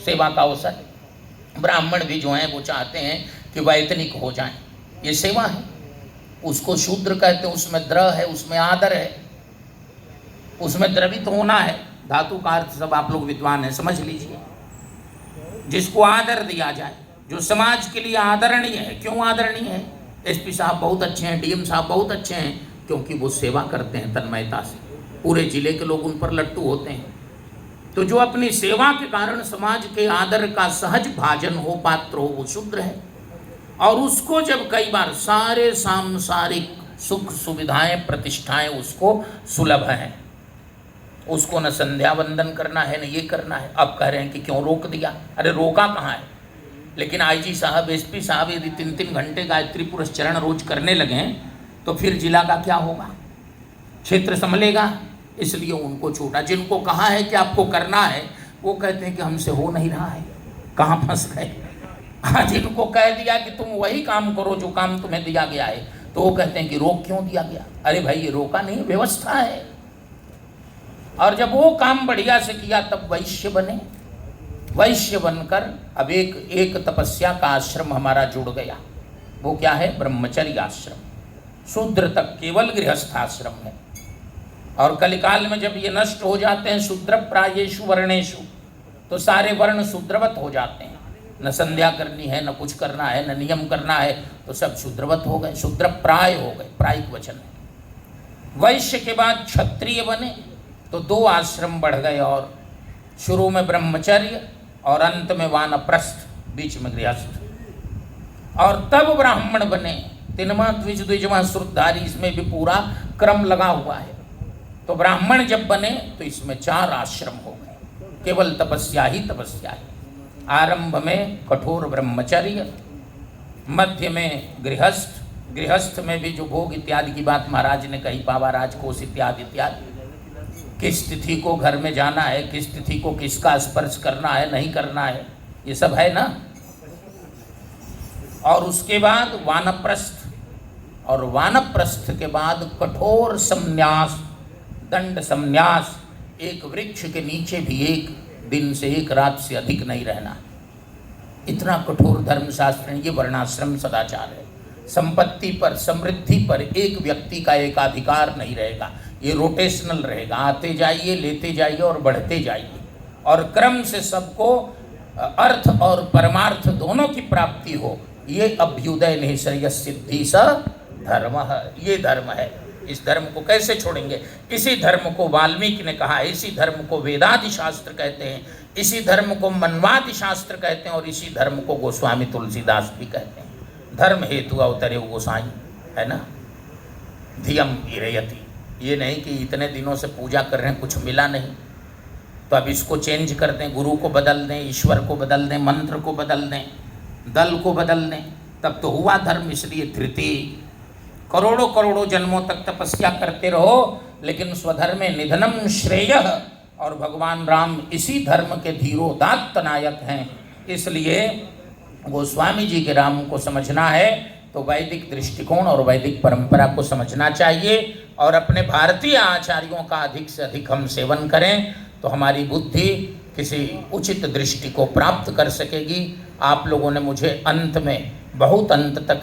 सेवा का अवसर। ब्राह्मण भी जो हैं वो चाहते हैं कि वैतनिक हो जाएं, ये सेवा है। उसको शूद्र कहते हैं, उसमें द्र है, उसमें आदर है, उसमें द्रवित होना है। धातु का अर्थ सब आप लोग विद्वान हैं, समझ लीजिए। जिसको आदर दिया जाए, जो समाज के लिए आदरणीय है। क्यों आदरणीय है? एसपी साहब बहुत अच्छे हैं, डीएम साहब बहुत अच्छे हैं, क्योंकि वो सेवा करते हैं तन्मयता से। पूरे जिले के लोग उन पर लट्टू होते हैं। तो जो अपनी सेवा के कारण समाज के आदर का सहज भाजन हो, पात्र हो, वो शूद्र है। और उसको जब कई बार सारे सांसारिक सुख सुविधाएं प्रतिष्ठाएं उसको सुलभ हैं, उसको न संध्या वंदन करना है न ये करना है। अब कह रहे हैं कि क्यों रोक दिया? अरे रोका कहाँ है? लेकिन आईजी साहब, एसपी साहब यदि 3-3 घंटे गायत्री पुरुष चरण रोज करने लगे तो फिर जिला का क्या होगा? क्षेत्र संभलेगा? इसलिए उनको छूटा। जिनको कहा है कि आपको करना है, वो कहते हैं कि हमसे हो नहीं रहा है। कहाँ फंस गए? आज इनको कह दिया कि तुम वही काम करो जो काम तुम्हें दिया गया है, तो वो कहते हैं कि रोक क्यों दिया गया? अरे भाई, ये रोका नहीं, व्यवस्था है। और जब वो काम बढ़िया से किया तब वैश्य बने। वैश्य बनकर अब एक तपस्या का आश्रम हमारा जुड़ गया। वो क्या है? ब्रह्मचर्य आश्रम। शूद्र तक केवल गृहस्थाश्रम है। और कलिकाल में जब ये नष्ट हो जाते हैं शूद्र प्रायेषु वर्णेषु, तो सारे वर्ण शूद्रवत हो जाते हैं। न संध्या करनी है, न कुछ करना है, न नियम करना है, तो सब शूद्रवत हो गए, शूद्र प्राय हो गए। प्रायिक वचन है। वैश्य के बाद क्षत्रिय बने तो 2 आश्रम बढ़ गए, और शुरू में ब्रह्मचर्य और अंत में वानप्रस्थ, बीच में गृहस्थ। और तब ब्राह्मण बने। तिनमा द्विज द्विजमा श्रुतधारी, इसमें भी पूरा क्रम लगा हुआ है। तो ब्राह्मण जब बने तो इसमें 4 आश्रम हो गए। केवल तपस्या ही तपस्या है। आरंभ में कठोर ब्रह्मचर्य, मध्य में गृहस्थ, गृहस्थ में भी जो भोग इत्यादि की बात महाराज ने कही, पावा राजकोष इत्यादि इत्यादि, किस तिथि को घर में जाना है, किस तिथि को किसका स्पर्श करना है, नहीं करना है, ये सब है ना। और उसके बाद वानप्रस्थ, और वानप्रस्थ के बाद कठोर संन्यास, दंड संन्यास। एक वृक्ष के नीचे भी 1 दिन से 1 रात से अधिक नहीं रहना। इतना कठोर धर्मशास्त्र। ये वर्णाश्रम सदाचार है। संपत्ति पर, समृद्धि पर एक व्यक्ति का एकाधिकार नहीं रहेगा। ये रोटेशनल रहेगा। आते जाइए, लेते जाइए और बढ़ते जाइए, और क्रम से सबको अर्थ और परमार्थ दोनों की प्राप्ति हो। ये अभ्युदय निःश्रेयः सिद्धि स धर्म, ये धर्म है। इस धर्म को कैसे छोड़ेंगे? इसी धर्म को वाल्मीकि ने कहा, इसी धर्म को वेदादि शास्त्र कहते हैं, इसी धर्म को मनवादि शास्त्र कहते हैं, और इसी धर्म को गोस्वामी तुलसीदास भी कहते हैं। धर्म हेतु अवतरे गोसाई, है ना। धियम इरयति, ये नहीं कि इतने दिनों से पूजा कर रहे हैं, कुछ मिला नहीं, तो अब इसको चेंज कर दें, गुरु को बदल दें, ईश्वर को बदल दें, मंत्र को बदल दें, दल को बदल दें, तब तो हुआ धर्म। इसलिए धृति, करोड़ों करोड़ों जन्मों तक तपस्या करते रहो, लेकिन स्वधर्मे निधनम श्रेयः। और भगवान राम इसी धर्म के धीरोदात्त नायक हैं। इसलिए गोस्वामी जी के राम को समझना है तो वैदिक दृष्टिकोण और वैदिक परंपरा को समझना चाहिए, और अपने भारतीय आचार्यों का अधिक से अधिक हम सेवन करें, तो हमारी बुद्धि किसी उचित दृष्टि को प्राप्त कर सकेगी। आप लोगों ने मुझे अंत में बहुत अंत तक